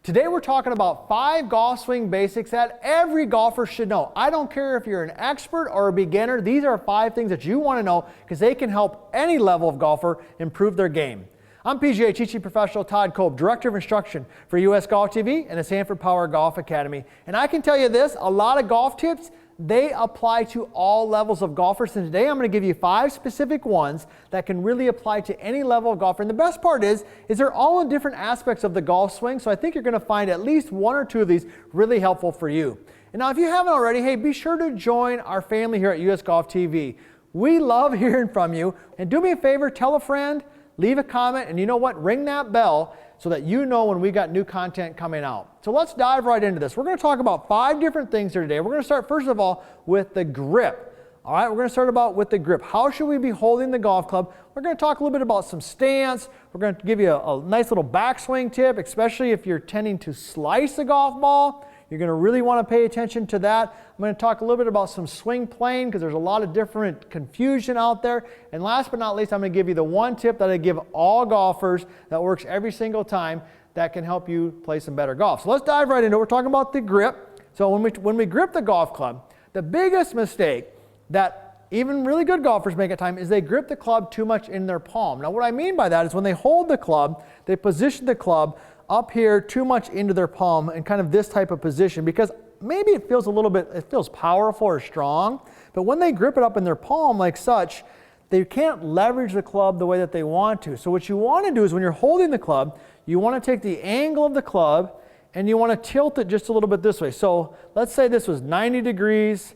Today we're talking about 5 golf swing basics that every golfer should know. I don't care if you're an expert or a beginner, these are 5 things that you want to know because they can help any level of golfer improve their game. I'm PGA teaching professional Todd Kolb, Director of Instruction for US Golf TV and the Sanford Power Golf Academy. And I can tell you this, a lot of golf tips, they apply to all levels of golfers. And today I'm going to give you 5 specific ones that can really apply to any level of golfer. And the best part is they're all in different aspects of the golf swing. So I think you're going to find at least 1 or 2 of these really helpful for you. And now if you haven't already, hey, be sure to join our family here at US Golf TV. We love hearing from you. And do me a favor, tell a friend, leave a comment, and you know what? Ring that bell so that you know when we got new content coming out. So let's dive right into this. We're going to talk about 5 different things here today. We're going to start first of all with the grip. All right, we're going to start with the grip. How should we be holding the golf club? We're going to talk a little bit about some stance. We're going to give you a nice little backswing tip, especially if you're tending to slice the golf ball. You're going to really want to pay attention to that. I'm going to talk a little bit about some swing plane because there's a lot of different confusion out there. And last but not least, I'm going to give you the one tip that I give all golfers that works every single time that can help you play some better golf. So let's dive right into it. We're talking about the grip. So when we grip the golf club, the biggest mistake that even really good golfers make at times is they grip the club too much in their palm. Now what I mean by that is when they hold the club, they position the club up here too much into their palm in kind of this type of position because maybe it feels a little bit, it feels powerful or strong, but when they grip it up in their palm like such, they can't leverage the club the way that they want to. So what you want to do is when you're holding the club, you want to take the angle of the club and you want to tilt it just a little bit this way. So let's say this was 90 degrees.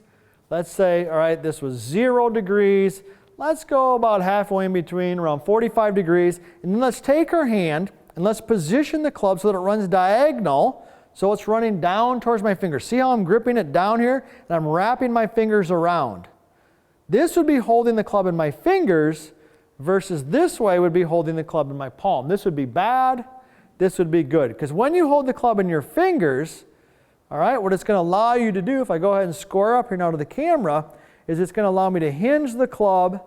Let's say, all right, this was 0 degrees. Let's go about halfway in between, around 45 degrees. And then let's take our hand and let's position the club so that it runs diagonal. So it's running down towards my fingers. See how I'm gripping it down here? And I'm wrapping my fingers around. This would be holding the club in my fingers versus this way would be holding the club in my palm. This would be bad. This would be good. Because when you hold the club in your fingers, all right, what it's going to allow you to do, if I go ahead and square up here now to the camera, is it's going to allow me to hinge the club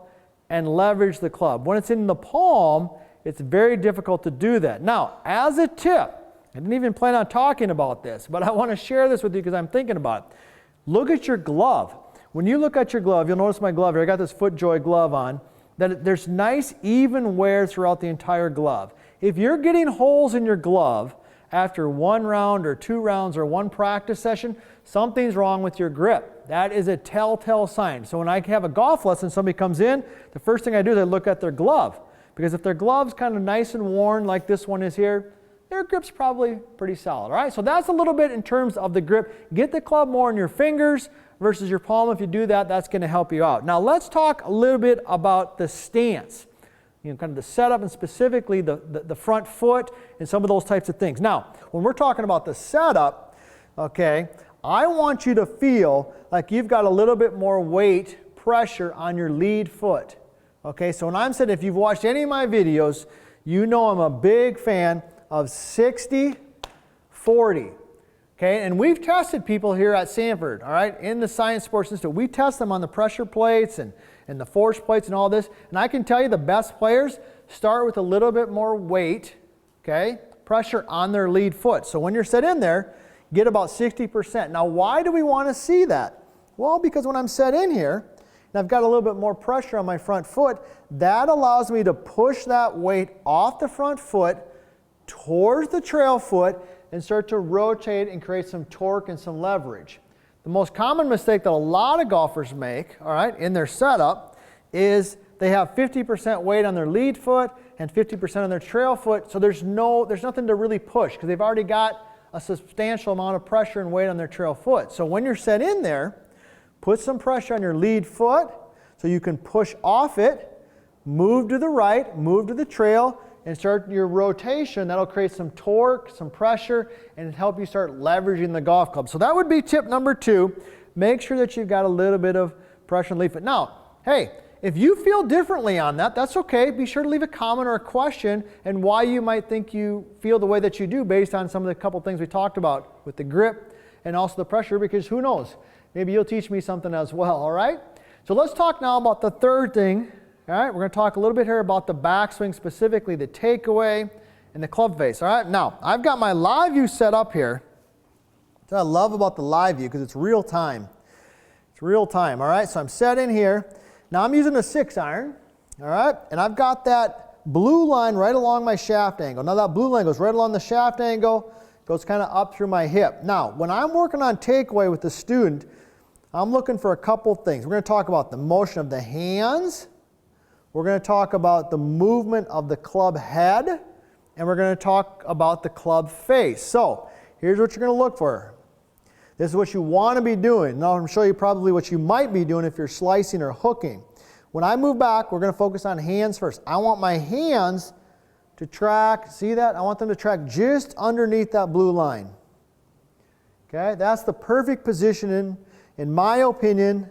and leverage the club. When it's in the palm, it's very difficult to do that. Now, as a tip, I didn't even plan on talking about this, but I want to share this with you because I'm thinking about it. Look at your glove. When you look at your glove, you'll notice my glove here. I got this FootJoy glove on. That there's nice even wear throughout the entire glove. If you're getting holes in your glove after 1 round or 2 rounds or 1 practice session, something's wrong with your grip. That is a telltale sign. So when I have a golf lesson, somebody comes in, the first thing I do is I look at their glove. Because if their glove's kind of nice and worn like this one is here, their grip's probably pretty solid, all right? So that's a little bit in terms of the grip. Get the club more in your fingers versus your palm. If you do that, that's going to help you out. Now let's talk a little bit about the stance. You know, kind of the setup and specifically the front foot and some of those types of things. Now, when we're talking about the setup, okay, I want you to feel like you've got a little bit more weight, pressure on your lead foot. Okay, so when I'm saying, if you've watched any of my videos, you know I'm a big fan of 60-40. Okay, and we've tested people here at Sanford, all right, in the Science Sports Institute. We test them on the pressure plates and the force plates and all this. And I can tell you the best players start with a little bit more weight, okay, pressure on their lead foot. So when you're set in there, get about 60%. Now, why do we want to see that? Well, because when I'm set in here, and I've got a little bit more pressure on my front foot, that allows me to push that weight off the front foot towards the trail foot and start to rotate and create some torque and some leverage. The most common mistake that a lot of golfers make, all right, in their setup is they have 50% weight on their lead foot and 50% on their trail foot, so there's nothing to really push because they've already got a substantial amount of pressure and weight on their trail foot. So when you're set in there, put some pressure on your lead foot so you can push off it, move to the right, move to the trail, and start your rotation. That'll create some torque, some pressure, and help you start leveraging the golf club. So that would be tip number 2. Make sure that you've got a little bit of pressure on lead foot. Now, hey, if you feel differently on that, that's okay. Be sure to leave a comment or a question and why you might think you feel the way that you do based on some of the couple things we talked about with the grip and also the pressure, because who knows? Maybe you'll teach me something as well, all right? So let's talk now about the third thing. All right, we're going to talk a little bit here about the backswing, specifically the takeaway and the club face. All right, now I've got my live view set up here. That's what I love about the live view, because it's real time. It's real time, all right? So I'm set in here. Now I'm using a 6-iron, all right? And I've got that blue line right along my shaft angle. Now that blue line goes right along the shaft angle, goes kind of up through my hip. Now, when I'm working on takeaway with the student, I'm looking for a couple things. We're going to talk about the motion of the hands. We're going to talk about the movement of the club head. And we're going to talk about the club face. So, here's what you're going to look for. This is what you want to be doing. Now I'm going to show you probably what you might be doing if you're slicing or hooking. When I move back, we're going to focus on hands first. I want my hands to track, see that? I want them to track just underneath that blue line. Okay, that's the perfect position in my opinion.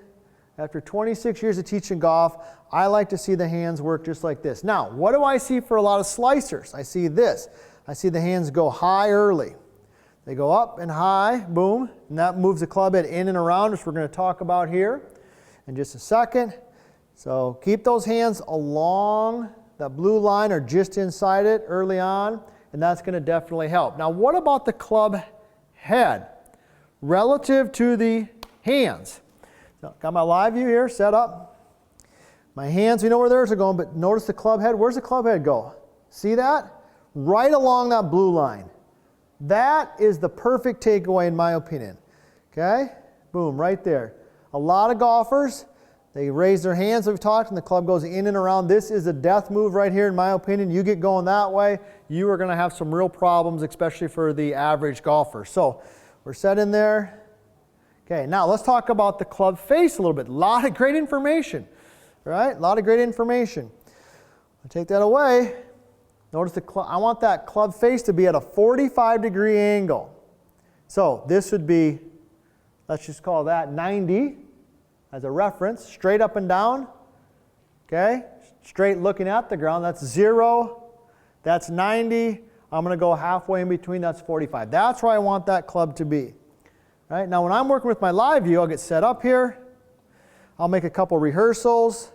After 26 years of teaching golf, I like to see the hands work just like this. Now, what do I see for a lot of slicers? I see this. I see the hands go high early. They go up and high, boom, and that moves the club head in and around, which we're going to talk about here in just a second. So keep those hands along that blue line or just inside it early on, and that's going to definitely help. Now, what about the club head relative to the hands? So, got my live view here set up. My hands, we know where theirs are going, but notice the club head. Where's the club head go? See that? Right along that blue line. That is the perfect takeaway in my opinion. Okay? Boom, right there. A lot of golfers, they raise their hands, we've talked, and the club goes in and around. This is a death move right here in my opinion. You get going that way, you are going to have some real problems, especially for the average golfer. So, we're set in there. Okay, now let's talk about the club face a little bit. A lot of great information, right? A lot of great information. I'll take that away. Notice I want that club face to be at a 45-degree angle. So this would be, let's just call that 90 as a reference, straight up and down. Okay, straight looking at the ground, that's 0. That's 90. I'm going to go halfway in between, that's 45. That's where I want that club to be. Right? Now when I'm working with my live view, I'll get set up here. I'll make a couple rehearsals.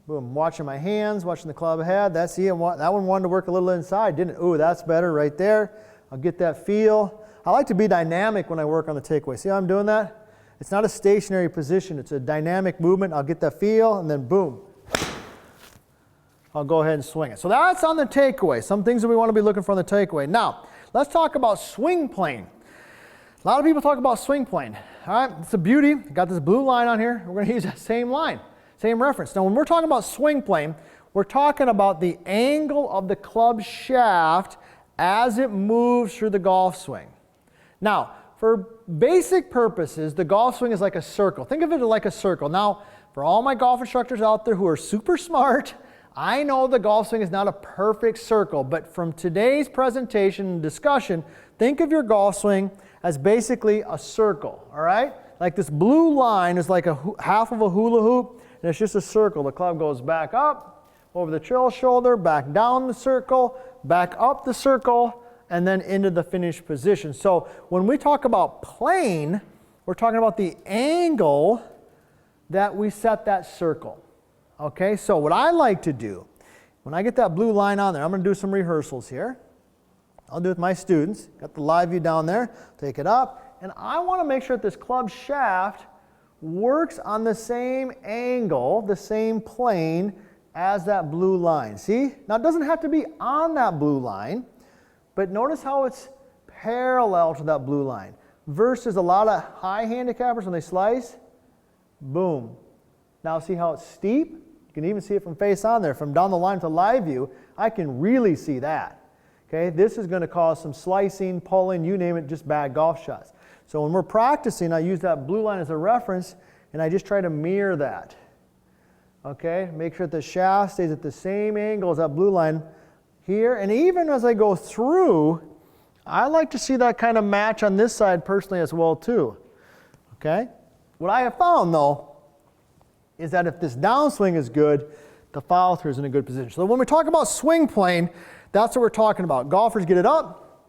Boom, watching my hands, watching the club head. That's that one wanted to work a little inside, didn't it? Ooh, that's better right there. I'll get that feel. I like to be dynamic when I work on the takeaway. See how I'm doing that? It's not a stationary position. It's a dynamic movement. I'll get that feel, and then boom. I'll go ahead and swing it. So that's on the takeaway. Some things that we want to be looking for on the takeaway. Now, let's talk about swing plane. A lot of people talk about swing plane. All right, it's a beauty. Got this blue line on here. We're going to use that same line, same reference. Now, when we're talking about swing plane, we're talking about the angle of the club shaft as it moves through the golf swing. Now, for basic purposes, the golf swing is like a circle. Think of it like a circle. Now, for all my golf instructors out there who are super smart, I know the golf swing is not a perfect circle, but from today's presentation and discussion, think of your golf swing as basically a circle, all right? Like this blue line is like half of a hula hoop, and it's just a circle. The club goes back up, over the trail shoulder, back down the circle, back up the circle, and then into the finished position. So when we talk about plane, we're talking about the angle that we set that circle. Okay, so what I like to do, when I get that blue line on there, I'm going to do some rehearsals here. I'll do it with my students. Got the live view down there, take it up, and I want to make sure that this club shaft works on the same angle, the same plane as that blue line. See? Now it doesn't have to be on that blue line, but notice how it's parallel to that blue line versus a lot of high handicappers when they slice, boom. Now see how it's steep? You can even see it from face on there. From down the line to live view, I can really see that. Okay, this is going to cause some slicing, pulling, you name it, just bad golf shots. So when we're practicing, I use that blue line as a reference, and I just try to mirror that. Okay, make sure that the shaft stays at the same angle as that blue line here. And even as I go through, I like to see that kind of match on this side personally as well too. Okay, what I have found though is that if this downswing is good, the follow through is in a good position. So when we talk about swing plane, that's what we're talking about. Golfers get it up.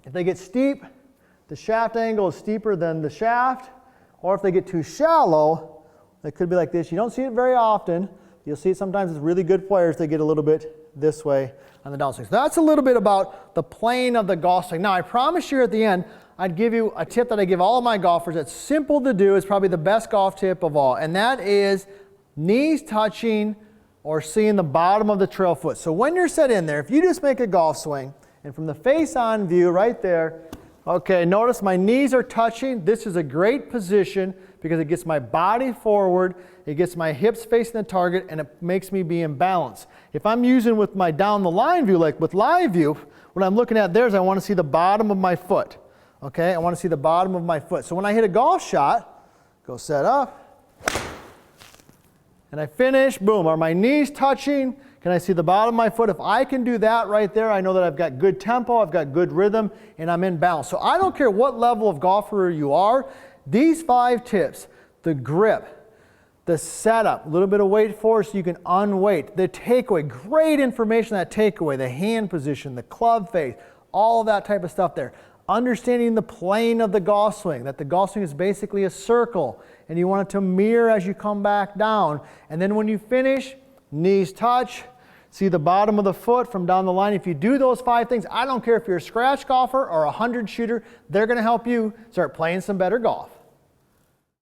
If they get steep, the shaft angle is steeper than the shaft. Or if they get too shallow, it could be like this. You don't see it very often. You'll see sometimes it's really good players, they get a little bit this way on the downswing. So that's a little bit about the plane of the golf swing. Now I promised you at the end, I'd give you a tip that I give all of my golfers that's simple to do. It's probably the best golf tip of all. And that is knees touching or seeing the bottom of the trail foot. So when you're set in there, if you just make a golf swing, and from the face-on view right there, okay, notice my knees are touching. This is a great position because it gets my body forward, it gets my hips facing the target, and it makes me be in balance. If I'm using with my down the line view, like with live view, what I'm looking at there is I want to see the bottom of my foot. Okay, I want to see the bottom of my foot. So when I hit a golf shot, go set up, and I finish, boom, are my knees touching? Can I see the bottom of my foot? If I can do that right there, I know that I've got good tempo, I've got good rhythm, and I'm in balance. So I don't care what level of golfer you are, these 5 tips, the grip, the setup, a little bit of weight force, so you can unweight, the takeaway, great information, that takeaway, the hand position, the club face, all of that type of stuff there. Understanding the plane of the golf swing, that the golf swing is basically a circle, and you want it to mirror as you come back down. And then when you finish, knees touch, see the bottom of the foot from down the line. If you do those 5 things, I don't care if you're a scratch golfer or a 100 shooter, they're going to help you start playing some better golf.